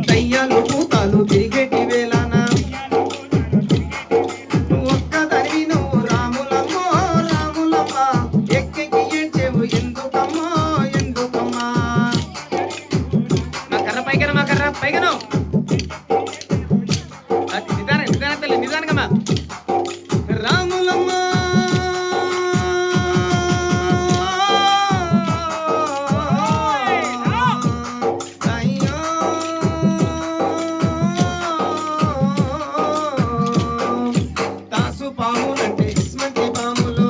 దయ్యాలు భూతాలు తిరిగేటి వేళన ఒక్కదానివి నువ్వు రాములమ్మో రాములమ్మ ఎక్కెక్కి ఏడ్చేవు ఎందుకమ్మో ఎందుకమ్మా మా కర్ర పైకను మా కర్ర పైకను నిదానం నిదానం తల్లి నిదానంగమ్మా రాములమ్మ పాములంటే ఇస్మంటి పాములు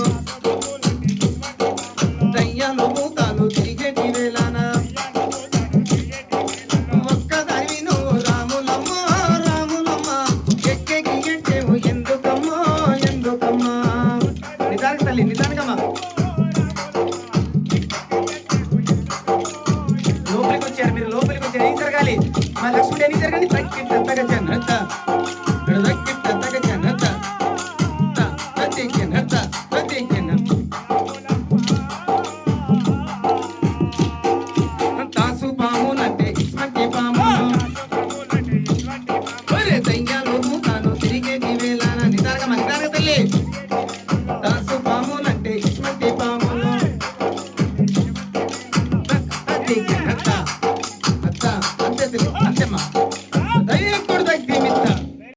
దయ్యాలు భూతాలు తిరిగేటి వేళన ఒక్కదానివి నువ్వు రాములమ్మ రాములమ్మ ఎక్కెక్కి ఏడ్చేవు ఎందుకమ్మో ఎందుకమ్మా నిదానికి తల్లి నిదానికమ్మా లోపలికి వచ్చారు మీరు లోపలికి వచ్చారు ఏం జరగాలి మా లక్ష్ముడు ఏం జరగాలి పెద్దగా